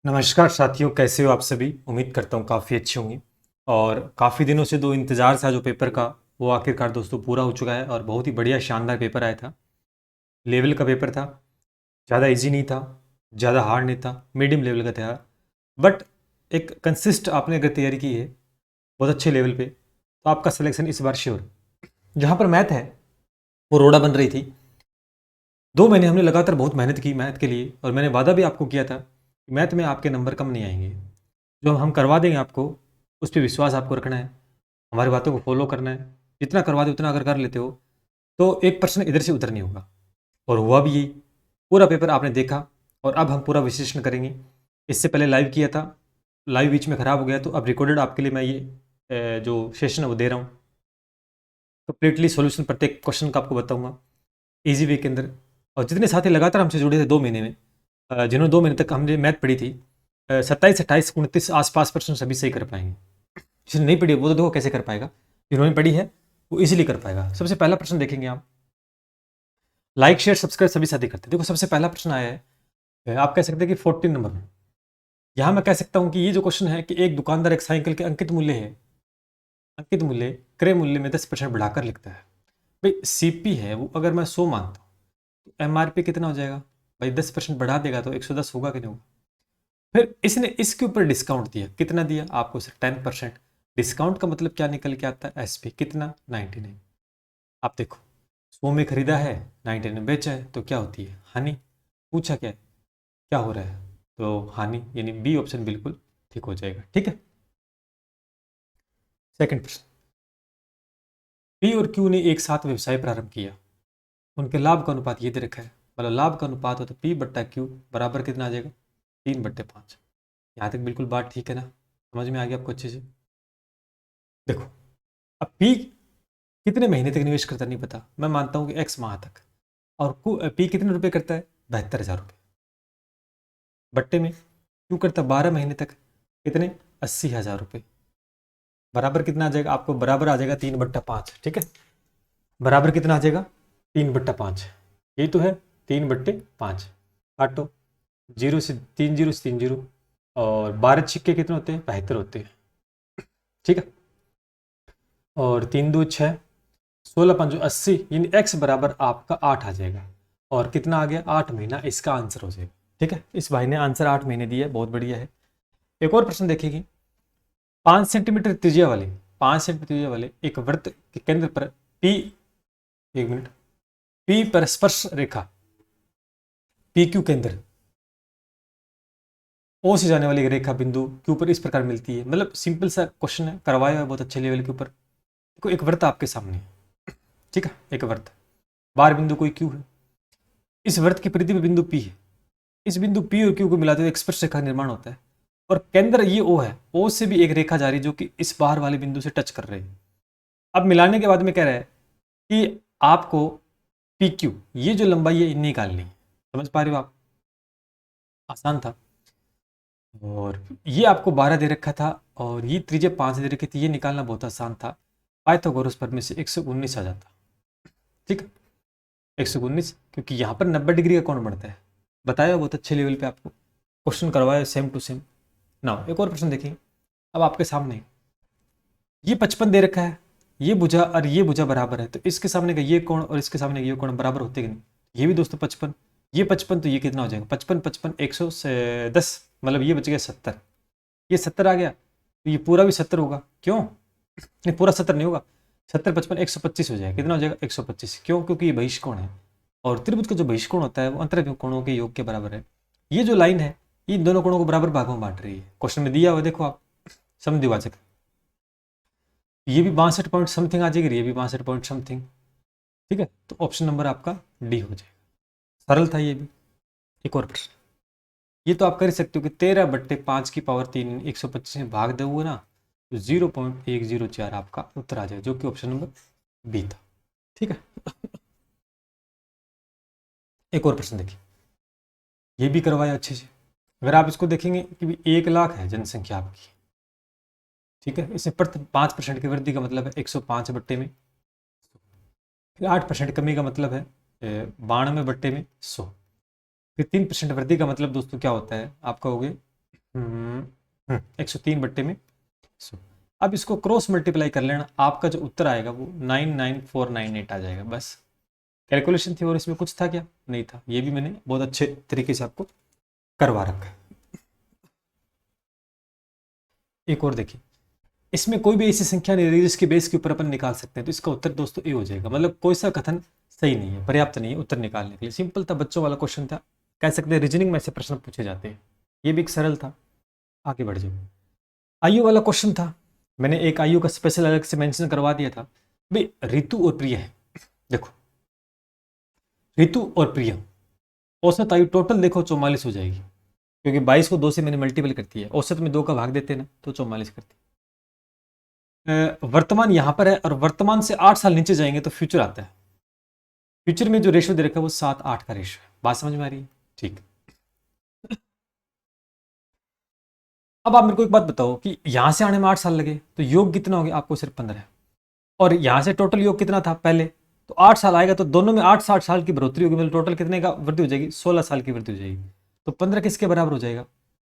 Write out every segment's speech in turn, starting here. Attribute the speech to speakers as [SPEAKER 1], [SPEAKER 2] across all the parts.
[SPEAKER 1] नमस्कार साथियों, कैसे हो आप सभी। उम्मीद करता हूँ काफ़ी अच्छे होंगे। और काफ़ी दिनों से जो इंतज़ार था जो पेपर का, वो आखिरकार दोस्तों पूरा हो चुका है और बहुत ही बढ़िया शानदार पेपर आया था। लेवल का पेपर था, ज़्यादा इजी नहीं था, ज़्यादा हार्ड नहीं था, मीडियम लेवल का था। बट एक कंसिस्ट आपने अगर तैयारी की है बहुत अच्छे लेवल पे, तो आपका सिलेक्शन इस बार श्योर। जहाँ पर मैथ है वो रोड़ा बन रही थी। 2 महीने हमने लगातार बहुत मेहनत की मैथ के लिए, और मैंने वादा भी आपको किया था कि मैथ में आपके नंबर कम नहीं आएंगे। जो हम करवा देंगे आपको, उस पर विश्वास आपको रखना है, हमारी बातों को फॉलो करना है। जितना करवा दे उतना अगर कर लेते हो तो 1% इधर से उधर नहीं होगा। और हुआ भी यही। पूरा पेपर आपने देखा, और अब हम पूरा विश्लेषण करेंगे। इससे पहले लाइव किया था, लाइव बीच में ख़राब हो गया, तो अब रिकॉर्डेड आपके लिए मैं ये जो सेशन है वो दे रहा हूँ। कंप्लीटली सॉल्यूशन प्रत्येक क्वेश्चन का आपको बताऊंगा इजी वे के अंदर। और जितने साथी लगातार हमसे जुड़े थे 2 महीने में, जिन्होंने 2 महीने तक हमने मैथ पढ़ी थी, 27, 28, 29 आसपास परसेंट सभी सही कर पाएंगे। जिसने नहीं पढ़ी वो तो देखो कैसे कर पाएगा, जिन्होंने पढ़ी है वो इजीली कर पाएगा। सबसे पहला प्रश्न देखेंगे आप। लाइक शेयर सब्सक्राइब सभी साथी करते हैं। देखो सबसे पहला प्रश्न आया है, आप कह सकते हैं कि 14 नंबर में। यहाँ मैं कह सकता हूँ कि ये जो क्वेश्चन है कि एक दुकानदार एक साइकिल के अंकित मूल्य है, अंकित मूल्य क्रय मूल्य में 10% बढ़ाकर लिखता है। भाई सीपी है वो, अगर मैं 100 मानता हूँ तो एमआरपी कितना हो जाएगा। भाई 10% बढ़ा देगा तो 110 होगा कि नहीं होगा। फिर इसने इसके ऊपर डिस्काउंट दिया, कितना दिया आपको सिर्फ 10%। डिस्काउंट का मतलब क्या निकल के आता है, एसपी कितना 99। आप देखो 100 में खरीदा है, 99 में बेचा है, तो क्या होती है हानि। पूछा क्या है, क्या हो रहा है, तो हानि, यानी बी ऑप्शन बिल्कुल ठीक हो जाएगा। ठीक है। सेकंड प्रश्न, पी और क्यू ने एक साथ व्यवसाय प्रारंभ किया, उनके लाभ का अनुपात ये दे रखा है। मतलब लाभ का अनुपात हो तो पी बट्टा क्यू बराबर कितना आ जाएगा, 3/5। यहाँ तक बिल्कुल बात ठीक है ना, समझ में आ गया आपको अच्छे से। देखो अब पी कितने महीने तक निवेश करता नहीं पता, मैं मानता हूँ कि एक्स माह तक। और पी कितने रुपए करता है, 72,000 रुपये। बट्टे में क्यू करता 12 महीने तक, कितने, 80,000 रुपये। बराबर कितना आ जाएगा आपको, बराबर आ जाएगा 3/5। ठीक है, बराबर कितना आ जाएगा, 3/5। यही तो है, 3/5। काटो, जीरो से 3 जीरो, और 12 सिक्के कितने होते हैं, 72 होते हैं। ठीक है, और 3 2 6, 16 5 80, यानी एक्स बराबर आपका 8 आ जाएगा। और कितना आ गया, 8 महीना इसका आंसर हो जाएगा। ठीक है, इस भाई ने आंसर 8 महीने दिया है, बहुत बढ़िया है। एक और प्रश्न देखेंगे। 5 सेंटीमीटर त्रिज्या वाले, 5 सेंटीमीटर त्रिज्या वाले एक वृत्त के केंद्र पर पी, 1 मिनट, पी पर स्पर्श रेखा, पी क्यू केंद्र ओ से जाने वाली एक रेखा बिंदु क्यू पर इस प्रकार मिलती है। मतलब सिंपल सा क्वेश्चन है, करवाया है बहुत अच्छे लेवल के ऊपर। देखो एक वृत्त आपके सामने है, ठीक है, एक वृत्त, बार बिंदु कोई क्यू है, इस वृत्त की परिधि में बिंदु पी है। इस बिंदु पी और क्यू को मिलाते हुए एक स्पर्श रेखा निर्माण होता है, और केंद्र ये ओ है, ओ से भी एक रेखा जा रही है जो कि इस बाहर वाले बिंदु से टच कर रही है। अब मिलाने के बाद में कह रहा है कि आपको पी क्यू ये जो लंबाई है निकालनी है। समझ पा रहे हो आप, आसान था। और ये आपको 12 दे रखा था, और ये त्रिज्या 5 दे रखी थी, ये निकालना बहुत आसान था। पाइथागोरस पर में से 119 आ जाता। ठीक है, 119, क्योंकि यहाँ पर 90 डिग्री का कोण बनता है। बताया बहुत अच्छे लेवल पे आपको, क्वेश्चन करवाया सेम टू सेम। ना एक और प्रश्न देखिए, अब आपके सामने ये 55 दे रखा है, ये भुजा और ये भुजा बराबर है, तो इसके सामने का ये कोण और इसके सामने का ये कोण बराबर होते कि नहीं। ये भी दोस्तों 55, ये 55, तो ये कितना हो जाएगा, 55 55 110, मतलब ये बच गया 70। ये 70 आ गया, तो ये पूरा भी 70 होगा। क्यों, नहीं पूरा 70 नहीं होगा, 70 55 125 हो जाएगा। कितना हो जाएगा, 125। क्यों, क्योंकि ये बहिष्कोण है, और त्रिभुज का जो बहिष्कोण होता है वो अंतर कोणों के योग के बराबर है। ये जो लाइन है ये इन दोनों कोणों को बराबर भागों में बांट रही है। क्वेश्चन में दिया हुआ देखो आप, समद्विभाजक। ये भी 62 पॉइंट समथिंग आ जाएगी, ये भी 62 पॉइंट समथिंग। ठीक है, तो ऑप्शन नंबर आपका डी हो जाएगा। सरल था ये भी। एक और प्रश्न, ये तो आप कर सकते हो कि 13/5 की पावर 3 125 में भाग दोगे ना, तो 0.104 आपका उत्तर आ जाएगा, जो कि ऑप्शन नंबर बी था। ठीक है, एक और प्रश्न देखिए, ये भी करवाया अच्छे से। अगर आप इसको देखेंगे कि 1 लाख है जनसंख्या आपकी, ठीक है, इसमें प्रति 5% की वृद्धि का मतलब है 105/में, फिर 8% कमी का मतलब है 92/100, फिर 3% वृद्धि का मतलब दोस्तों क्या होता है, आप कहोगे 103/100। अब इसको क्रॉस मल्टीप्लाई कर लेना, आपका जो उत्तर आएगा वो 99498 आ जाएगा। बस कैलकुलेशन थी और इसमें कुछ था क्या? नहीं था। ये भी मैंने बहुत अच्छे तरीके से आपको करवा रखा है। एक और देखिए, इसमें कोई भी ऐसी संख्या नहीं रही जिसके बेस के ऊपर अपन निकाल सकते हैं, तो इसका उत्तर दोस्तों ए हो जाएगा। मतलब कोई सा कथन सही नहीं है, पर्याप्त नहीं है उत्तर निकालने के लिए। सिंपल था, बच्चों वाला क्वेश्चन था, कह सकते हैं रीजनिंग में ऐसे प्रश्न पूछे जाते हैं। ये भी एक सरल था। आगे बढ़ जाओ। आयु वाला क्वेश्चन था, मैंने एक आयु का स्पेशल अलग से मेंशन करवा दिया था भाई। ऋतु और प्रिय है, देखो ऋतु और प्रिय औसत आयु टोटल देखो 44 हो जाएगी, क्योंकि 22 को 2 से मैंने मल्टीपल करती है, औसत में 2 का भाग देते हैं ना, तो 44 करती है। वर्तमान यहां पर है, और वर्तमान से 8 साल नीचे जाएंगे तो फ्यूचर आता है। फ्यूचर में जो रेशियो दे रखा है वो 7-8 का रेशियो है। बात समझ में आ रही है? ठीक। अब आप मेरे को एक बात बताओ कि यहां से आने में 8 साल लगे तो योग कितना हो गया? आपको सिर्फ 15 है। और यहां से टोटल योग कितना था पहले? तो 8 साल आएगा, तो दोनों में 8-8 साल की बढ़ोतरी होगी, मतलब टोटल कितने का वृद्धि हो जाएगी? 16 साल की वृद्धि हो जाएगी। तो 15 किसके बराबर हो जाएगा?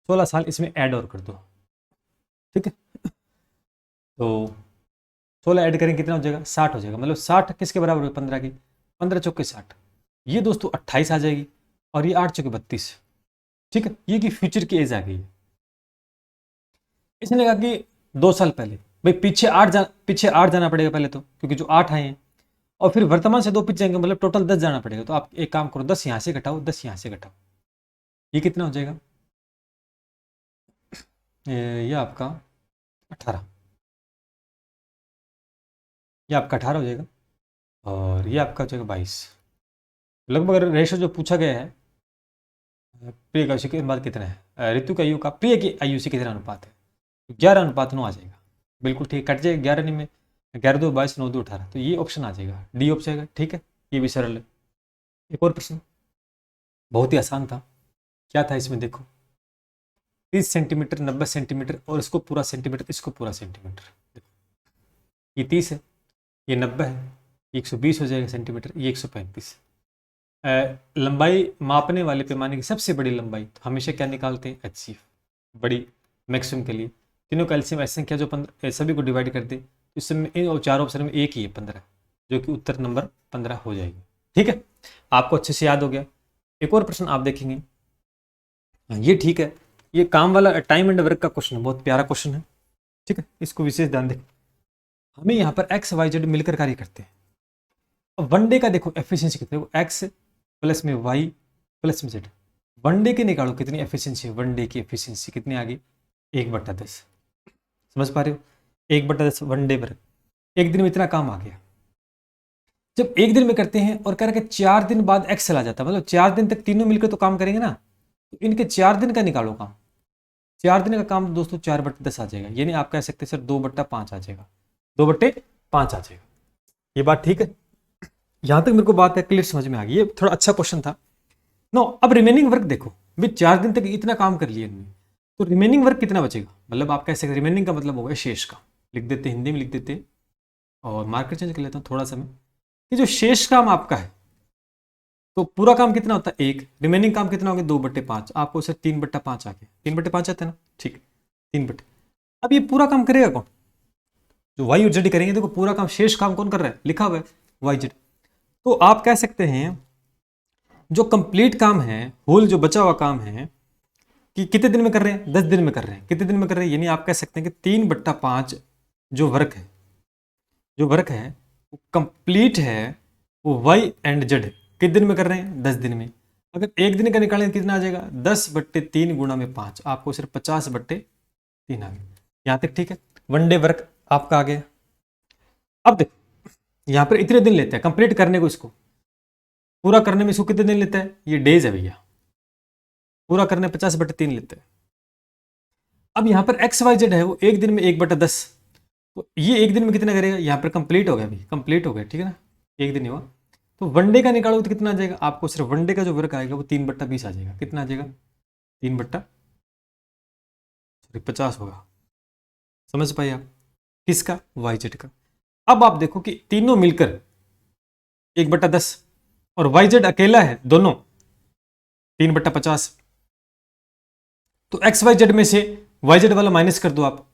[SPEAKER 1] 16 साल इसमें ऐड और कर दो, ठीक है। तो 16 ऐड करेंगे कितना हो जाएगा? 60 हो जाएगा। मतलब 60 किसके बराबर हो? 15 की। 15 चौके 60, ये दोस्तों 28 आ जाएगी, और ये 8 चौके 32, ठीक है। ये की फ्यूचर की एज आ गई है। इसने कहा कि 2 साल पहले, भाई पीछे 8 जाना पड़ेगा पहले तो, क्योंकि जो 8 आए हैं, और फिर वर्तमान से 2 पीछे जाएंगे, मतलब टोटल 10 जाना पड़ेगा। तो आप एक काम करो, 10 यहां से घटाओ, 10 यहां से घटाओ, ये कितना हो जाएगा? ये आपका 18, ये आपका 18 हो जाएगा, और ये आपका हो जाएगा 22। लगभग रेशो जो पूछा गया है, प्रिय का आयु के अनुपात कितना है, ऋतु का आयु का प्रिय की आयु से कितना अनुपात है? 11:9 आ जाएगा। बिल्कुल ठीक, कट जाएगा 11 में, 11×2 = 22, 9×2 = 18, तो ये ऑप्शन आ जाएगा, डी ऑप्शन आएगा, ठीक है। ये भी सरल है। एक और प्रश्न, बहुत ही आसान था। क्या था इसमें? देखो 30 सेंटीमीटर, 90 सेंटीमीटर, और इसको पूरा सेंटीमीटर, इसको पूरा सेंटीमीटर। देखो ये 30 है, ये 90 है, ये 120 हो जाएगा सेंटीमीटर, ये 135। लंबाई मापने वाले पैमाने की सबसे बड़ी लंबाई, तो हमेशा क्या निकालते हैं? HCF, बड़ी मैक्सिमम के लिए। तीनों का एलसीएम ऐसी संख्या जो 15 सभी को डिवाइड कर दे, तो इस समय इन 4 ऑप्शन में एक ही है 15, जो कि उत्तर नंबर 15 हो जाएगी, ठीक है। आपको अच्छे से याद हो गया। एक और प्रश्न आप देखेंगे, ये ठीक है, ये काम वाला टाइम एंड वर्क का क्वेश्चन है, बहुत प्यारा क्वेश्चन है, ठीक है। इसको विशेष ध्यान दें। हमें यहाँ पर एक्स वाई जेड मिलकर कार्य करते हैं। अब वन डे का देखो एफिशिएंसी कितनी है, एक्स प्लस में वाई प्लस में जेड। वन डे के निकालो कितनी एफिशिएंसी है, वन डे की एफिशिएंसी कितनी आ गई? 1/10। समझ पा रहे हो? 1/10 वन डे वर्क, एक दिन में इतना काम आ गया। जब एक दिन में करते हैं और कह रहे कि 4 दिन बाद एक्स चला जाता है, मतलब 4 दिन तक तीनों मिलकर तो काम करेंगे ना, तो इनके 4 दिन का निकालो काम। 4 दिन का काम दोस्तों 4/10 आ जाएगा, यानी आप कह सकते हैं सर 2/5 आ जाएगा, 2/5 आ जाएगा। ये बात ठीक है? यहां तक मेरे को बात है क्लियर, समझ में आ गई? ये थोड़ा अच्छा क्वेश्चन था। नो, अब रिमेनिंग वर्क देखो, भाई 4 दिन तक इतना काम कर लिया इन्होंने, तो रिमेनिंग वर्क कितना बचेगा? मतलब आप कह सकते हैं रिमेनिंग का मतलब होगा शेष का, लिख देते हिंदी में लिख देते, और मार्कर चेंज कर लेता हूँ थोड़ा सा मैं, कि जो शेष काम आपका है, तो पूरा काम कितना होता है? 1, रिमेनिंग काम कितना हो गया? 2/5, आपको सर 3/5 आ गया, 3/5 आता है ना, ठीक, 3/। अब ये पूरा काम करेगा कौन? जो वाई और जेड करेंगे। देखो पूरा काम, शेष काम कौन कर रहा है? लिखा हुआ है वाई जेड। तो आप कह सकते हैं जो कंप्लीट काम है, होल जो बचा हुआ काम है, कि कितने दिन में कर रहे हैं? 10 दिन में कर रहे हैं। कितने दिन में कर रहे हैं? यानी आप कह सकते हैं कि 3/5 जो वर्क है, जो वर्क है वो कंप्लीट है, वो वाई एंड जेड कितने दिन में कर रहे हैं? 10 दिन में। अगर एक दिन का निकालें कितना आ जाएगा? 10/3 गुणा में 5, आपको सिर्फ 50/3 आ गया। यहां तक ठीक है? वन डे वर्क आपका आ गया। अब देखो यहां पर इतने दिन लेते हैं कंप्लीट करने को, इसको पूरा करने में इसको कितने दिन लेता है? ये डेज है भैया, पूरा करने 50/3 लेते हैं। अब यहाँ पर एक्स वाई जेड है, वो एक दिन में 1/10, तो ये एक दिन में कितना करेगा? यहाँ पर कंप्लीट हो गया भाई, कंप्लीट हो गया, ठीक है ना, एक दिन ही हुआ। तो वनडे का निकालो तो कितना आ जाएगा? आपको सिर्फ वनडे का जो वर्क आएगा वो 3/20 आ जाएगा। कितना आ जाएगा? 3/50 होगा। समझ पाए आप? किसका? वाई जेड का। अब आप देखो कि तीनों मिलकर 1/10, और वाई जेड अकेला है, दोनों 3/50, तो एक्स वाई जेड में से वाई जेड वाला माइनस कर दो आप,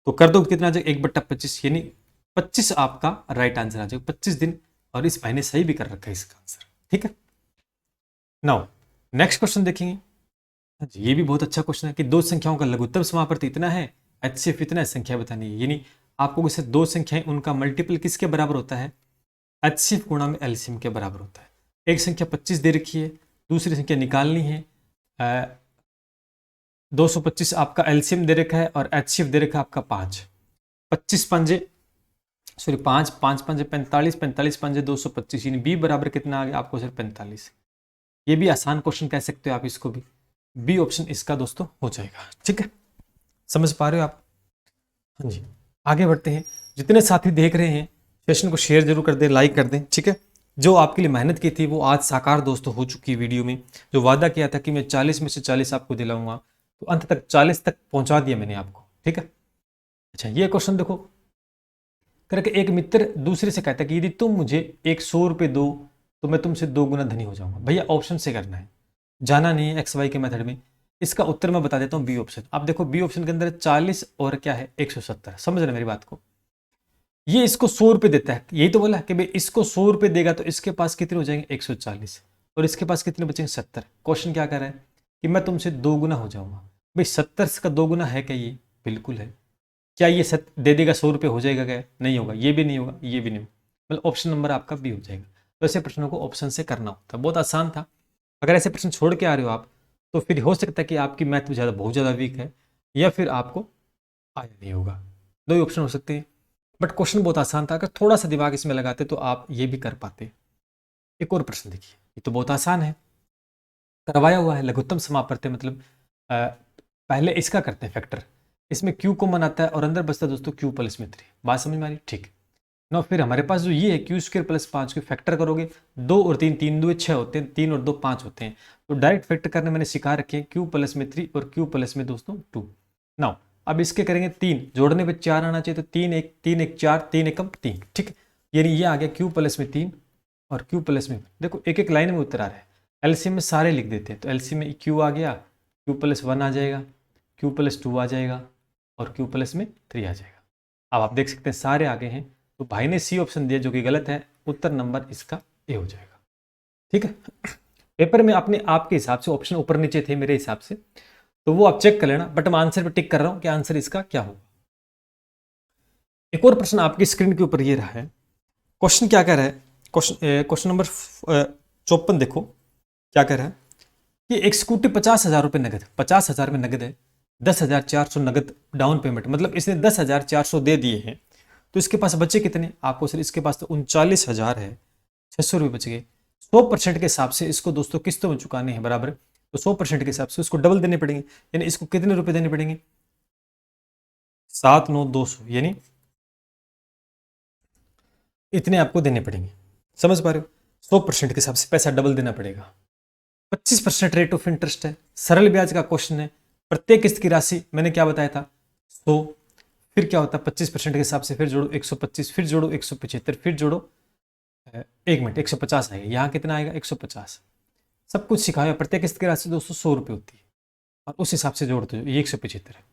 [SPEAKER 1] तो कर दो कितना आ जाएगा 1/25, यानी 25 आपका राइट आंसर आ जाएगा, 25 दिन। और इस भाई ने सही भी कर रखा है इसका आंसर, ठीक है। नाउ नेक्स्ट क्वेश्चन देखेंगे। ये भी बहुत अच्छा क्वेश्चन है कि दो संख्याओं का लघुत्तम समापवर्ती इतना है, एचसीएफ इतना है, संख्या बतानी है। यानी आपको जैसे दो संख्याएं उनका मल्टीपल किसके बराबर होता है, एचसीएफ गुणा में एलसीएम के बराबर होता है। एक संख्या 25 दे रखी है, दूसरी संख्या निकालनी है, 225 आपका एलसीएम दे रखा है और एचसीएफ दे रखा है आपका 5। 25 पंजे सॉरी 5 5 पंजे 45, 45 पंजे 225, यानी बी बराबर कितना आ गया आपको सिर्फ 45। ये भी आसान क्वेश्चन कह सकते हो आप इसको भी, बी ऑप्शन इसका दोस्तों हो जाएगा, ठीक है। समझ पा रहे हो आप? हाँ जी, आगे बढ़ते हैं। जितने साथी देख रहे हैं सेशन को शेयर जरूर कर दें, लाइक कर दें, ठीक है। जो आपके लिए मेहनत की थी वो आज साकार दोस्तों हो चुकी है वीडियो में। जो वादा किया था कि मैं 40 में से 40 आपको दिलाऊंगा, तो अंत तक 40 तक पहुंचा दिया मैंने आपको, ठीक है। अच्छा, ये क्वेश्चन देखो, करके एक मित्र दूसरे से कहता है कि यदि तुम मुझे 100 रुपये दो तो मैं तुमसे 2 गुना धनी हो जाऊंगा। भैया ऑप्शन से करना है, जाना नहीं है एक्स वाई के मेथड में। इसका उत्तर मैं बता देता हूँ बी ऑप्शन। आप देखो बी ऑप्शन के अंदर 40 और क्या है 170, समझ रहे मेरी बात को। ये इसको 100 रुपये देता है, यही तो बोला कि भाई इसको 100 रुपये देगा तो इसके पास कितने हो जाएंगे 140, और इसके पास कितने बचेंगे 70। क्वेश्चन क्या कर रहा है कि मैं तुमसे 2 गुना हो जाऊंगा। भाई 70 का 2 गुना है क्या? ये बिल्कुल है। क्या ये दे देगा 100 रुपये हो जाएगा क्या? नहीं होगा, ये भी नहीं होगा, ये भी नहीं होगा, मतलब ऑप्शन नंबर आपका बी हो जाएगा। तो ऐसे प्रश्नों को ऑप्शन से करना होता है, बहुत आसान था। अगर ऐसे प्रश्न छोड़ के आ रहे हो आप तो फिर हो सकता है कि आपकी मैथ में बहुत ज़्यादा वीक है, या फिर आपको आया नहीं होगा, दो ही ऑप्शन हो सकते हैं। बट क्वेश्चन बहुत आसान था, अगर थोड़ा सा दिमाग इसमें लगाते तो आप ये भी कर पाते। एक और प्रश्न देखिए, ये तो बहुत आसान है, करवाया हुआ है, लघुत्तम समापवर्ती मतलब पहले इसका करते हैं फैक्टर, इसमें क्यू कॉमन आता है और अंदर बचता है दोस्तों क्यू प्लस में 3। बात समझ में आ रही? ठीक। ना फिर हमारे पास जो ये है क्यू स्क्र प्लस 5 को फैक्टर करोगे, 2 और 3, 3 2 6 होते हैं, 3 और 2 5 होते हैं, तो डायरेक्ट फैक्टर करने मैंने सिखा रखे हैं क्यू प्लस में 3 और क्यू प्लस में दोस्तों 2। नाउ अब इसके करेंगे 3, जोड़ने पे 4 आना चाहिए, तो 3 1 3 1 4 3 1 3, ठीक है। यानी ये आ गया क्यू प्लस में 3 और क्यू प्लस में, देखो एक एक लाइन में उत्तर आ रहा है, एलसीएम में सारे लिख देते हैं, तो एलसीएम में क्यू आ गया, क्यू प्लस 1 आ जाएगा, क्यू प्लस 2 आ जाएगा और क्यू प्लस में 3 आ जाएगा। अब आप देख सकते हैं सारे आगे हैं, तो भाई ने सी ऑप्शन दिया जो कि गलत है, उत्तर नंबर इसका ए हो जाएगा, ठीक है। पेपर में अपने आपके हिसाब से ऑप्शन ऊपर नीचे थे मेरे हिसाब से, तो वो आप चेक कर लेना, बट मैं आंसर पे टिक कर रहा हूं कि आंसर इसका क्या होगा। एक और प्रश्न आपकी स्क्रीन के ऊपर ये रहा है, क्वेश्चन क्या कह रहा है, क्वेश्चन नंबर 54 देखो क्या कह रहा है कि एक स्कूटी 50,000 रुपये नगद, 50,000 में नगद है, 10,400 नगद डाउन पेमेंट, मतलब इसने 10,400 दे दिए हैं, तो इसके पास बचे कितने आपको सर? इसके पास तो 39,000 है, 600 रुपये बच गए। 100% के हिसाब से इसको दोस्तों किस्तों में चुकाने हैं बराबर, तो 100% के हिसाब से उसको डबल देने पड़ेंगे, यानी इसको कितने रुपए देने पड़ेंगे? 7 9 200, यानी इतने आपको देने पड़ेंगे, समझ पा रहे हो? 100% के हिसाब से पैसा डबल देना पड़ेगा। 25% रेट ऑफ इंटरेस्ट है, सरल ब्याज का क्वेश्चन है, प्रत्येक किस्त की राशि मैंने क्या बताया था 100, फिर क्या होता है 25% के हिसाब से, फिर जोड़ो 125, फिर जोड़ो 175, फिर जोड़ो 1 मिनट 150 आएगा, यहाँ कितना आएगा 150। सब कुछ सिखाया, प्रत्येक किस्त की राशि दोस्तों 100 रुपये होती है, और उस हिसाब से जोड़ते हो, ये 175 है।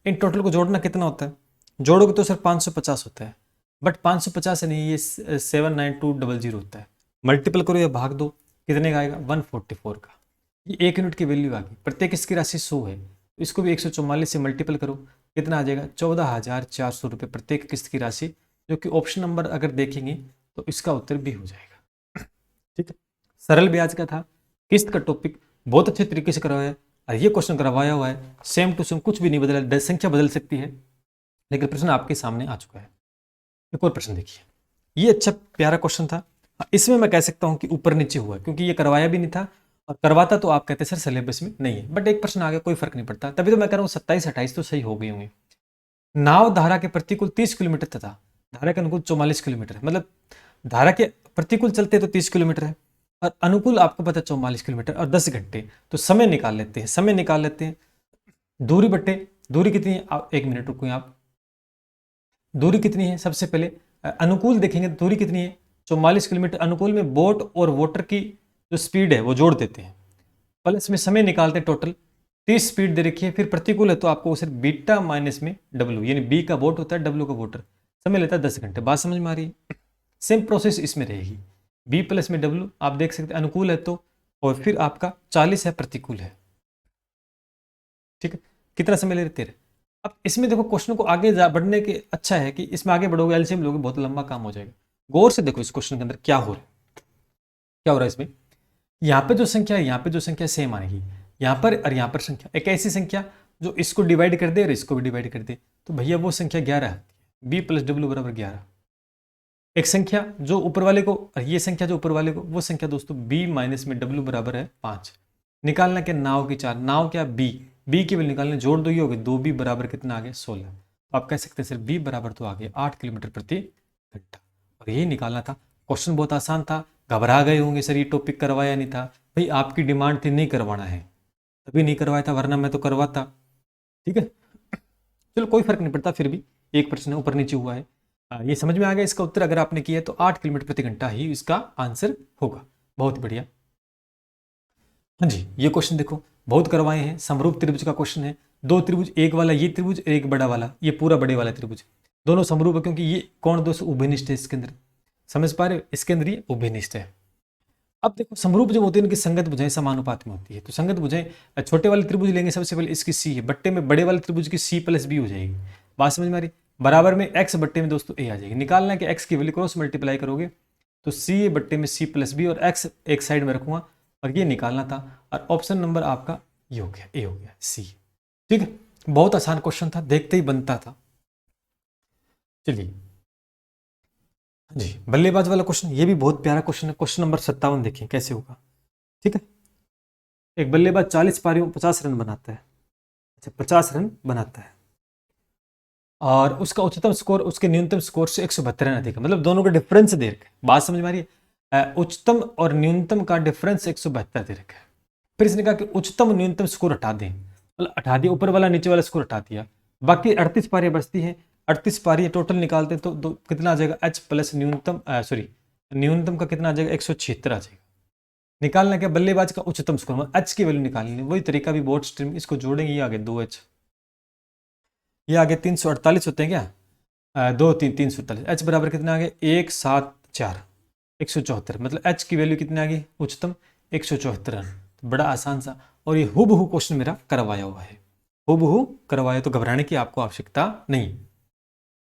[SPEAKER 1] इन टोटल को जोड़ना कितना होता है? जोड़ोगे तो सर 550 होता है, बट 550 नहीं, ये 79200 होता है। मल्टीपल करो या भाग दो, कितने का आएगा 144 का। ये 1 यूनिट की वैल्यू आ गई, प्रत्येक किस्त की राशि 100 है, तो इसको भी 144 से मल्टीपल करो, कितना आ जाएगा 14,400 रुपये प्रत्येक किस्त की राशि, जो कि ऑप्शन नंबर अगर देखेंगे तो इसका उत्तर भी हो जाएगा, ठीक है। सरल ब्याज का था, किस्त का टॉपिक बहुत अच्छे तरीके से करवाया है, और ये क्वेश्चन करवाया हुआ है सेम टू सेम, कुछ भी नहीं बदला, संख्या बदल सकती है, लेकिन प्रश्न आपके सामने आ चुका है। एक और प्रश्न देखिए, ये अच्छा प्यारा क्वेश्चन था, इसमें मैं कह सकता हूं कि ऊपर नीचे हुआ, क्योंकि ये करवाया भी नहीं था, और करवाता तो आप कहते सर सिलेबस में नहीं है, बट एक प्रश्न आ गया, कोई फर्क नहीं पड़ता, तभी तो मैं कह रहा हूँ 27-28 तो सही हो गई होंगे। नाव धारा के प्रतिकूल 30 किलोमीटर तथा धारा के अनुकूल 44 किलोमीटर है, मतलब धारा के प्रतिकूल चलते तो 30 किलोमीटर है, और अनुकूल आपको पता 44 किलोमीटर, और 10 घंटे, तो समय निकाल लेते हैं, समय निकाल लेते हैं, दूरी बट्टे दूरी कितनी है, आप 1 मिनट रुको, आप दूरी कितनी है, सबसे पहले अनुकूल देखेंगे, दूरी कितनी है 44 किलोमीटर, अनुकूल में बोट और वाटर की जो स्पीड है वो जोड़ देते हैं, प्लस में समय निकालते हैं टोटल 30 स्पीड दे रखी है, फिर प्रतिकूल है तो आपको सिर्फ बीटा माइनस में डब्ल्यू, यानी बी का वोट होता है, डब्ल्यू का वोटर, समय लेता है 10 घंटे। बात समझ में आ रही है? सेम प्रोसेस इसमें रहेगी, बी प्लस में डब्ल्यू, आप देख सकते हैं अनुकूल है तो, और फिर आपका 40 है प्रतिकूल है। ठीक है, कितना समय ले रहे? 13। अब इसमें देखो क्वेश्चन को आगे बढ़ने के अच्छा है कि इसमें आगे बढ़ोगे, एलसीएम लोगे, बहुत लंबा काम हो जाएगा। गौर से देखो इस क्वेश्चन के अंदर क्या हो रहा है, क्या हो रहा है इसमें। यहाँ पे जो संख्या है, यहाँ पे जो संख्या सेम आएगी, यहाँ पर और यहाँ पर संख्या, एक ऐसी संख्या जो इसको डिवाइड कर दे और इसको भी डिवाइड कर दे, तो भैया वो संख्या 11 है, बी प्लस डब्ल्यू बराबर 11। एक संख्या जो ऊपर वाले को, और ये संख्या जो ऊपर वाले को, वो संख्या दोस्तों बी माइनस में डब्ल्यू बराबर है 5। निकालना क्या, नाव की चाल, नाव क्या, बी की वैल्यू निकालने, जोड़ दो, ये हो गए 2b बराबर कितना आ गया 16। तो आप कह सकते हैं सर बी बराबर तो आ गया 8 किलोमीटर प्रति घंटा, और यही निकालना था। क्वेश्चन बहुत आसान था, घबरा गए होंगे सर ये टॉपिक करवाया नहीं था। भाई आपकी डिमांड थी नहीं करवाना है, तभी नहीं करवाया था, वरना मैं तो करवाता। ठीक है, चलो कोई फर्क नहीं पड़ता, फिर भी एक प्रश्न ऊपर नीचे हुआ है। ये समझ में आ गया इसका उत्तर, अगर आपने किया तो 8 किलोमीटर प्रति घंटा ही इसका आंसर होगा। बहुत बढ़िया। हाँ जी, ये क्वेश्चन देखो बहुत करवाए हैं, समरूप त्रिभुज का क्वेश्चन है। दो त्रिभुज, एक वाला ये त्रिभुज, एक बड़ा वाला, ये पूरा बड़े वाला त्रिभुज, दोनों समरूप है क्योंकि ये कौन दोस्तों उभयनिष्ठ है इसके अंदर, समझ पा रहे हो, इसके अंदर ये उभयनिष्ठ है। अब देखो समरूप जब होती है इनकी संगत भुजाएं समानुपात में होती है, तो संगत भुजाएं, छोटे वाले त्रिभुज लेंगे सबसे पहले, इसकी सी है, बट्टे में बड़े वाले त्रिभुज की सी प्लस बी हो जाएगी। बात समझ में आ रही? बराबर में एक्स बट्टे में दोस्तों ए आ जाएगी। निकालना है कि एक्स की वैल्यू क्रॉस मल्टीप्लाई करोगे तो सी ए बट्टे में सी प्लस बी, और एक्स एक साइड में रखूंगा, और ये निकालना था, और ऑप्शन नंबर आपका ये हो गया, ए हो गया, सी। ठीक है, बहुत आसान क्वेश्चन था, देखते ही बनता था। चलिए जी, बल्लेबाज वाला क्वेश्चन, ये भी बहुत प्यारा क्वेश्चन है, क्वेश्चन नंबर 57 देखिए कैसे होगा। ठीक है, एक बल्लेबाज 40 पारियों में 50 रन बनाता है, अच्छा 50 रन बनाता है, और उसका उच्चतम स्कोर उसके न्यूनतम स्कोर से 172 रन अधिक है, मतलब दोनों का डिफरेंस दे रखा है। बात समझ में आ रही है? उच्चतम और न्यूनतम का डिफरेंस 172 दे रखा है। फिर इसने कहा कि उच्चतम न्यूनतम स्कोर हटा दें, मतलब हटा दिया, ऊपर वाला नीचे वाला स्कोर हटा दिया, बाकी 38 पारियां बचती हैं। 38 पारियां टोटल निकालते हैं तो कितना आ जाएगा, एच प्लस न्यूनतम, सॉरी न्यूनतम का कितना आ जाएगा, 176 आ जाएगा। निकालना क्या, बल्लेबाज का उच्चतम स्कोर, मतलब एच की वैल्यू निकालनी, वही तरीका भी बोर्ड स्ट्रीम, इसको जोड़ेंगे, ये आगे 2h, ये आगे 348 होते हैं क्या, 348, एच बराबर कितना आ गया, 174, 174, मतलब एच की वैल्यू कितनी आ गई उच्चतम, 174 रन। तो बड़ा आसान सा, और ये हुबहू क्वेश्चन मेरा करवाया हुआ है, हुबहू करवाया, तो घबराने की आपको आवश्यकता नहीं।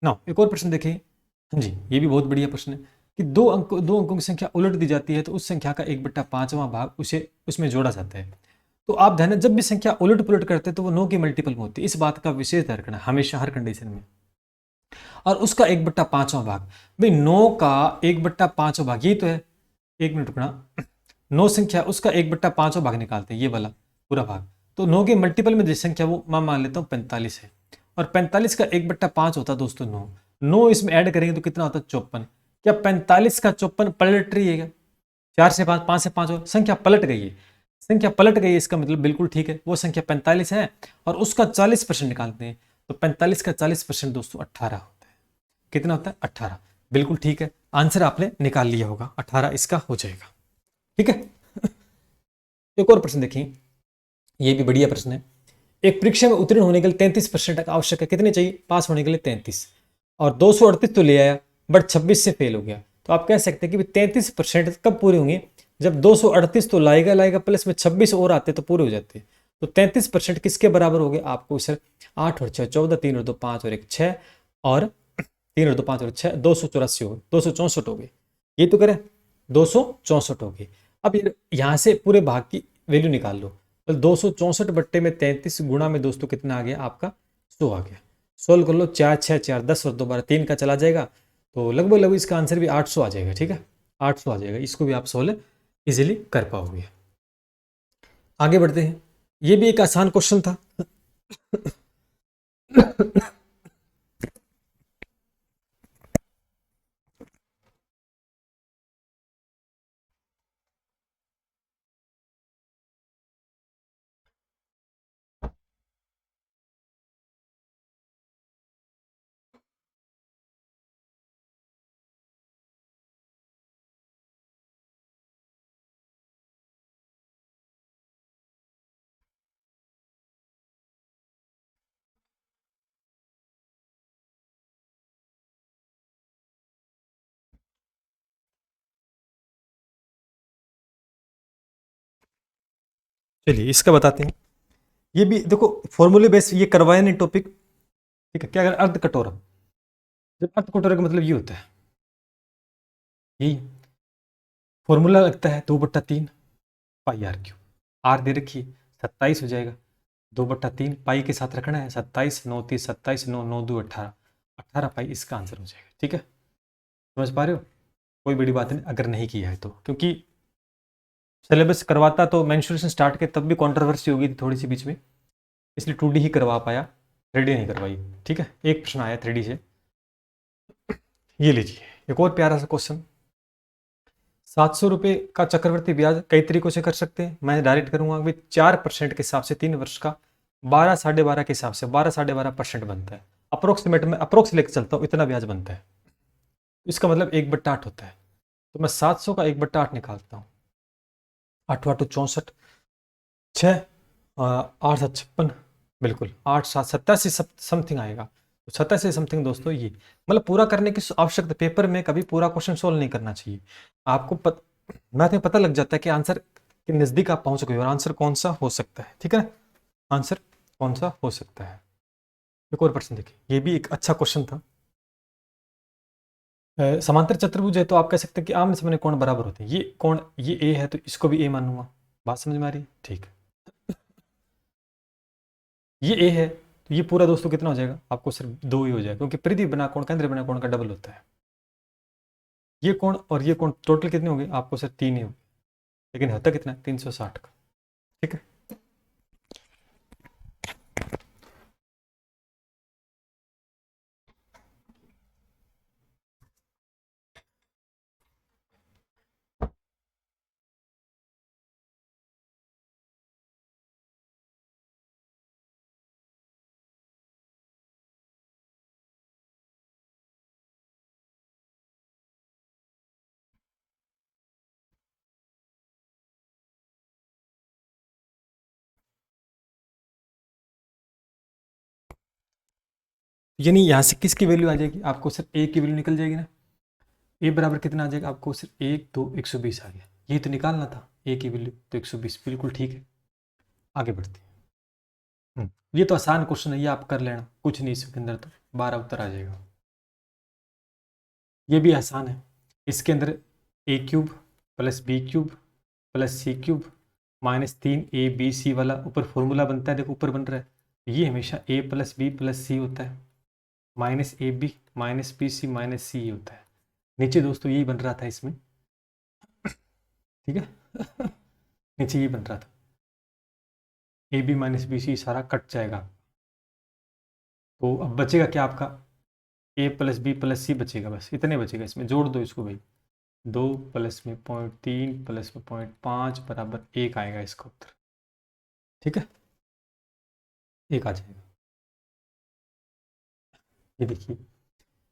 [SPEAKER 1] ना एक और प्रश्न देखें, हाँ जी, ये भी बहुत बढ़िया प्रश्न है कि दो अंकों की संख्या उलट दी जाती है तो उस संख्या का 1/5वां भाग उसे उसमें जोड़ा जाता है। तो आप ध्यान दें, जब भी संख्या उलट पुलट करते हैं तो वो 9 के मल्टीपल में होती है, इस बात का विशेष ध्यान रखना हमेशा हर कंडीशन में। और उसका 1/5वां भाग, भाई 9 का 1/5वां भाग ये तो है, एक मिनट रुकना, 9 संख्या उसका 1/5वां भाग निकालते हैं, ये वाला पूरा भाग, तो 9 के मल्टीपल में जो संख्या वो मैं मान लेता हूँ 45 है, और 45 का 1/5 होता है दोस्तों 9, 9 इसमें ऐड करेंगे तो कितना होता है 54। क्या 45 का 54 पलट रही है क्या, 4 से 5, 5 से 5 और संख्या पलट गई है, संख्या पलट गई है, इसका मतलब बिल्कुल ठीक है, वो संख्या 45 है, और उसका 40% निकालते हैं, तो 45 का 40% दोस्तों 18 होता है, कितना होता है 18, बिल्कुल ठीक है, आंसर आपने निकाल लिया होगा, 18 इसका हो जाएगा। ठीक है, एक और प्रश्न देखिए, ये भी बढ़िया प्रश्न है। एक परीक्षा में उत्तीर्ण होने के लिए 33% तक आवश्यक है, कितने चाहिए पास होने के लिए 33, और 238 तो ले आया बट 26 से फेल हो गया, तो आप कह सकते हैं कि 33% कब पूरे होंगे, जब 238 तो लाएगा लाएगा प्लस में 26 और आते तो पूरे हो जाते। तो 33% किसके बराबर हो गए आपको सर, 8 और 6 14, 3 और 2 5 और 1 6, और 3 और 2 5 और 6 284 हो गए, 264 हो गए, ये तो करें 264 हो गए। अब यहाँ से पूरे भाग की वैल्यू निकाल लो, तो 264 बट्टे में 33 गुणा में दोस्तों कितना आ गया आपका 100 आ गया, सोल्व कर लो, 4 6 4 10 और 2 12 3 का चला जाएगा, तो लगभग लगभग इसका आंसर भी 800 आ जाएगा। ठीक है, 800 आ जाएगा, इसको भी आप सोल्व इजीली कर पाओगे। आगे बढ़ते हैं, ये भी एक आसान क्वेश्चन था। चलिए इसका बताते हैं। ये भी देखो फॉर्मूले बेस ये करवाया नहीं टॉपिक, ठीक है। क्या अगर अर्ध कटोरा, जब अर्ध कटोरा का मतलब ये होता है, यही फॉर्मूला लगता है 2/3 पाई आर क्यूब। आर दे रखी 27 हो जाएगा, 2/3 पाई के साथ रखना है, 27 9 30 27 9 9 2 18, 18 पाई इसका आंसर हो जाएगा, ठीक है। समझ पा रहे हो, कोई बड़ी बात नहीं अगर नहीं किया है तो, क्योंकि सिलेबस करवाता तो मेंस्ट्रुएशन स्टार्ट के तब भी कंट्रोवर्सी होगी थी थोड़ी सी बीच में, इसलिए 2D ही करवा पाया, 3D नहीं करवाई, ठीक है। एक प्रश्न आया 3D से, ये लीजिए एक और प्यारा सा क्वेश्चन। 700 रुपये का चक्रवृद्धि ब्याज कई तरीकों से कर सकते हैं, मैं डायरेक्ट करूंगा भाई 4% के हिसाब से 3 वर्ष का 12 12.5 के हिसाब से 12 12.5% बनता है। अप्रोक्सीमेट में अप्रोक्स लेके चलता हूँ, इतना ब्याज बनता है, इसका मतलब 1/8 होता है। तो मैं 700 का 1/8 निकालता हूँ, 8 8 64, 6 8 7 56, बिल्कुल 8 7 87 समथिंग आएगा। तो 87 समथिंग दोस्तों, ये मतलब पूरा करने की आवश्यकता, पेपर में कभी पूरा क्वेश्चन सोल्व नहीं करना चाहिए आपको। मैथ में पता लग जाता है कि आंसर के नज़दीक आप पहुंच गए और आंसर कौन सा हो सकता है, ठीक है। आंसर कौन सा हो सकता है। एक और प्रश्न देखिए, ये भी एक अच्छा क्वेश्चन था। समांतर चतुर्भुज है तो आप कह सकते हैं कि आमने सामने कोण बराबर होते हैं। ये कोण ये ए है तो इसको भी ए मानूंगा, बात समझ में आ रही है, ठीक है। ये ए है तो ये पूरा दोस्तों कितना हो जाएगा, आपको सिर्फ 2 ही हो जाएगा, क्योंकि परिधि बना कोण केंद्र बना कोण का डबल होता है। ये कोण और ये कोण टोटल कितने होंगे, आपको सिर्फ 3 ही होंगे, लेकिन होता कितना है 360 का, ठीक है। यानी यहाँ से किसकी वैल्यू आ जाएगी, आपको सिर्फ ए की वैल्यू निकल जाएगी ना। ए बराबर कितना आ जाएगा, आपको सिर्फ 1 2 120 आ गया, यही तो निकालना था, ए की वैल्यू तो 120, बिल्कुल ठीक है। आगे बढ़ते हैं। ये तो आसान क्वेश्चन है, ये आप कर लेना, कुछ नहीं इसके अंदर, तो 12 उत्तर आ जाएगा। ये भी आसान है, इसके अंदर A cube plus B cube plus C cube -3 ABC वाला ऊपर फॉर्मूला बनता है, देखो ऊपर बन रहा है, ये हमेशा ए प्लस बी प्लस सी होता है, -AB -BC -C होता है। नीचे दोस्तों यही बन रहा था इसमें, ठीक है। नीचे ये बन रहा था, AB -BC सारा कट जाएगा, तो अब बचेगा क्या आपका, A प्लस बी प्लस सी बचेगा, बस इतने बचेगा, इसमें जोड़ दो इसको भाई, 2 प्लस में 0.3 प्लस में 0.5 बराबर 1 आएगा इसका उत्तर, ठीक है। 1 आ जाएगा। ये देखिए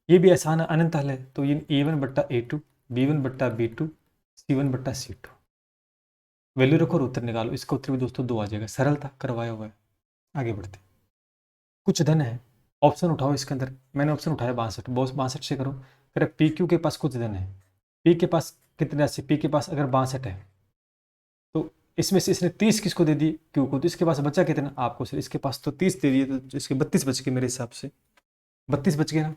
[SPEAKER 1] ये भी आसान है, अनंत हल है, तो ये A1/A2 B1/B2 C1/C2, वैल्यू रखो और उत्तर निकालो, इसका उत्तर भी दोस्तों 2 आ जाएगा, सरल था, करवाया हुआ है। आगे बढ़ते, कुछ धन है, ऑप्शन उठाओ इसके अंदर, मैंने ऑप्शन उठाया 62, बॉस 62 से करो। फिर पी क्यू के पास कुछ धन है, पी के पास कितने राशि, पी के पास अगर 62 है तो इसमें से इसने 30 किसको दे दी, क्यू को, तो इसके पास बचा कितना, आपको सिर्फ इसके पास तो 30 दे दिए, तो इसके 32 बच गए मेरे हिसाब से, 32 बच गए ना,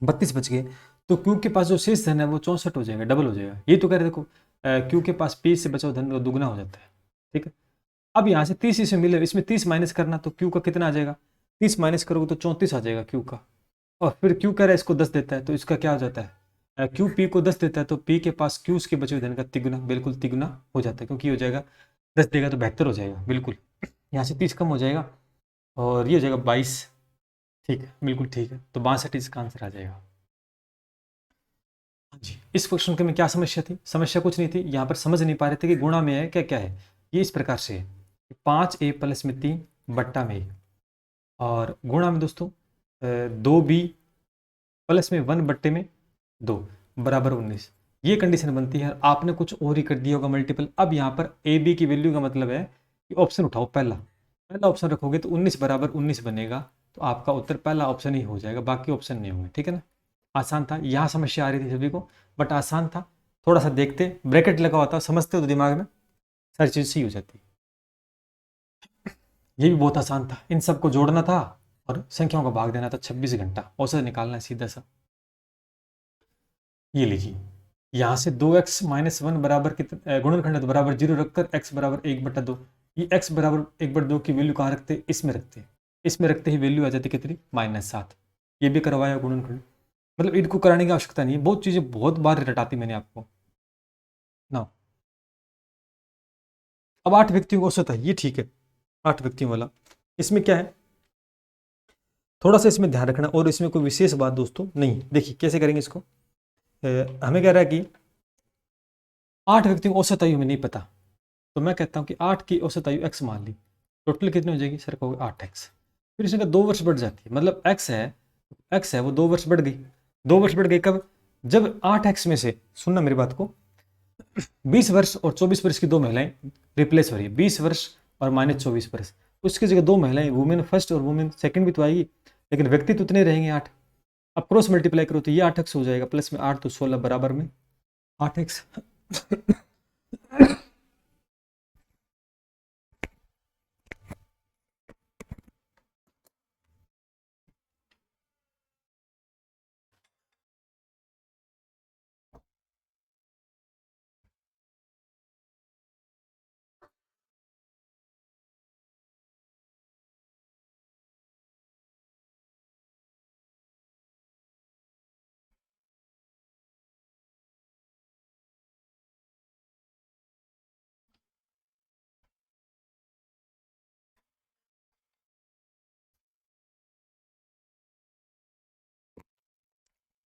[SPEAKER 1] 32 बच गए। तो क्यू के पास जो शेष धन है वो 64 हो जाएगा, डबल हो जाएगा। ये तो कह रहे देखो क्यू के पास पी से बचा धन दुगना हो जाता है, ठीक है। अब यहाँ से 30 इसे मिले, इसमें 30 माइनस करना, तो क्यू का कितना आ जाएगा, 30 माइनस करोगे तो 34 आ जाएगा क्यू का। और फिर क्यू कह रहा है इसको 10 देता है, तो इसका क्या हो जाता है, क्यू पी को 10 देता है, तो पी के पास क्यू उसके बचे हुए धन का तिगुना, बिल्कुल तिगुना हो जाता है, क्योंकि हो जाएगा 10 देगा तो 72 हो जाएगा, बिल्कुल। यहाँ से 30 कम हो जाएगा और ये हो जाएगा 22, ठीक है, बिल्कुल ठीक है। तो 62 इसका आंसर आ जाएगा। हाँ जी, इस क्वेश्चन के में क्या समस्या थी, समस्या कुछ नहीं थी, यहाँ पर समझ नहीं पा रहे थे कि गुणा में है क्या क्या है। ये इस प्रकार से है, 5A प्लस में 3 बट्टा में 1, और गुणा में दोस्तों 2B प्लस में 1 बट्टे में 2 बराबर 19। ये कंडीशन बनती है, आपने कुछ और ही कर दिया होगा मल्टीपल। अब यहाँ पर ए बी की वैल्यू का मतलब है कि ऑप्शन उठाओ, पहला पहला ऑप्शन रखोगे तो 19 बराबर 19 बनेगा, तो आपका उत्तर पहला ऑप्शन ही हो जाएगा, बाकी ऑप्शन नहीं होंगे, ठीक है ना। आसान था, यहाँ समस्या आ रही थी सभी को, बट आसान था। थोड़ा सा देखते, ब्रैकेट लगा हुआ था, समझते हो तो दिमाग में सारी चीज़ सही हो जाती है। ये भी बहुत आसान था, इन सबको जोड़ना था और संख्याओं का भाग देना था। 26 घंटा औसत निकालना है सीधा सा। ये लीजिए, यहाँ से 2x माइनस वन बराबर कितना, गुणनखंड बराबर 0 रखकर x बराबर 1/2। ये x बराबर 1/2 की वैल्यू कहाँ रखते हैं, इसमें रखते हैं। इसमें रखते ही वैल्यू आ जाती कितनी, -7। ये भी करवाया गुणनखंड, मतलब इनको कराने की आवश्यकता नहीं है, बहुत चीज़ें बहुत बार रटाती मैंने आपको ना। अब 8 व्यक्तियों का औसत है, ये ठीक है, 8 व्यक्तियों वाला। इसमें क्या है, थोड़ा सा इसमें ध्यान रखना, और इसमें कोई विशेष बात दोस्तों नहीं। देखिए कैसे करेंगे इसको, हमें कह रहा है कि 8 व्यक्तियों की औसत आयु हमें नहीं पता, तो मैं कहता हूँ कि 8 की औसत आयु x मान ली, टोटल कितनी हो जाएगी सर, कहोगे 8x। फिर इसमें 2 वर्ष बढ़ जाती है, मतलब x है वो 2 वर्ष बढ़ गई। 2 वर्ष बढ़ गई कब, जब 8x में से, सुनना मेरी बात को, 20 वर्ष और 24 वर्ष की दो महिलाएं रिप्लेस हो रही है, 20 वर्ष और -24 वर्ष। उसकी जगह दो महिलाएं, वुमेन फर्स्ट और वुमेन सेकंड भी तो आएगी, लेकिन व्यक्ति तो उतने रहेंगे 8। अब क्रॉस मल्टीप्लाई करो तो ये 8x हो जाएगा, प्लस में 8 तो 16 बराबर में 8x।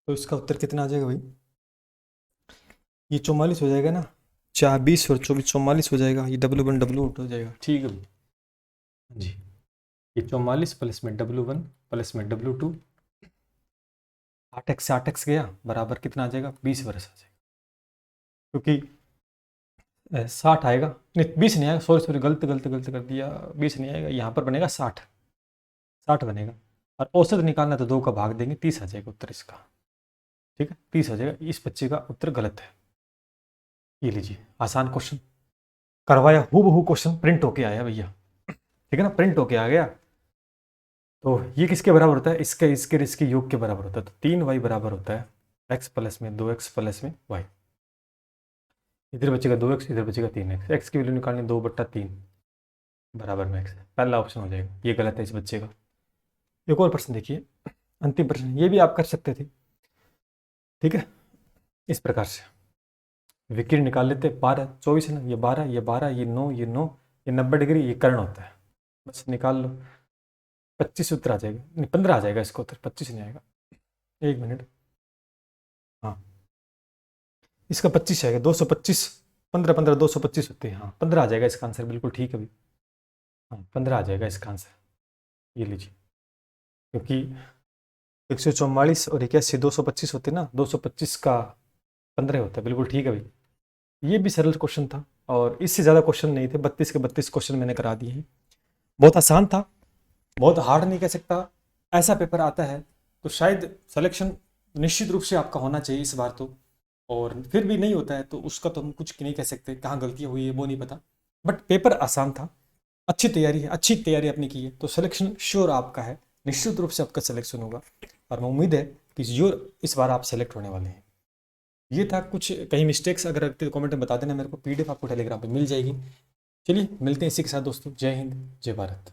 [SPEAKER 1] तो इसका उत्तर कितना आ जाएगा भाई, ये 44 हो जाएगा ना, 4 20 और 24 44 हो जाएगा, ये W1 W हो जाएगा, ठीक है भाई जी। ये 44 प्लस में W1 प्लस में W2, 8x से 8x गया बराबर कितना आ जाएगा, 20 वर्ष आ जाएगा, क्योंकि 60 आएगा, नहीं 20 नहीं आएगा, सॉरी गलत गलत गलत कर दिया, 20 नहीं आएगा, यहाँ पर बनेगा 60, 60 बनेगा। और औसत निकालना तो 2 का भाग देंगे, 30 आ जाएगा उत्तर इसका, ठीक है 30 आ जाएगा। इस बच्चे का उत्तर गलत है। ये लीजिए आसान क्वेश्चन करवाया, हूबहू क्वेश्चन प्रिंट होके आया भैया, ठीक है ना, प्रिंट होके आ गया। तो ये किसके बराबर होता है, इसके इसके और इसके योग के बराबर होता है, तो 3y बराबर होता है x प्लस में 2x प्लस में y। इधर बचेगा 2x, इधर बचेगा 3x, x की वैल्यू निकालनी 2/3 बराबर में x, पहला ऑप्शन हो जाएगा, ये गलत है इस बच्चे का। एक और प्रश्न देखिए, अंतिम प्रश्न, ये भी आप कर सकते थे, ठीक है, इस प्रकार से विकिरण निकाल लेते, 12 24 है ना, ये 12 ये 12 ये 9 ये 9 ये 90 डिग्री, ये कर्ण होता है, बस निकाल लो, 25 उत्तर आ जाएगा, नहीं 15 आ जाएगा इसका उत्तर, 25 नहीं आएगा, 1 मिनट, हाँ इसका 25 आएगा, 225, 15 15 225 होते हैं, हाँ 15 आ जाएगा इसका आंसर, बिल्कुल ठीक है भाई, हाँ 15 आ जाएगा इसका आंसर। ये लीजिए, क्योंकि 144 और 81 225 होते हैं ना, 225 का 15 होता है, बिल्कुल ठीक है भाई। ये भी सरल क्वेश्चन था, और इससे ज़्यादा क्वेश्चन नहीं थे, 32 के 32 क्वेश्चन मैंने करा दिए हैं, बहुत आसान था, बहुत हार्ड नहीं कह सकता। ऐसा पेपर आता है तो शायद सिलेक्शन निश्चित रूप से आपका होना चाहिए इस बार तो, और फिर भी नहीं होता है तो उसका तो हम कुछ नहीं कह सकते, कहाँ गलतियाँ हुई है वो नहीं पता, बट पेपर आसान था, अच्छी तैयारी है, अच्छी तैयारी आपने की है, तो सिलेक्शन श्योर आपका है, निश्चित रूप से आपका सिलेक्शन होगा, और मैं उम्मीद है कि जो इस बार आप सेलेक्ट होने वाले हैं। ये था, कुछ कहीं मिस्टेक्स अगर रखते तो कमेंट में बता देना मेरे को, PDF आपको टेलीग्राम पे मिल जाएगी। चलिए मिलते हैं इसी के साथ दोस्तों, जय हिंद जय भारत।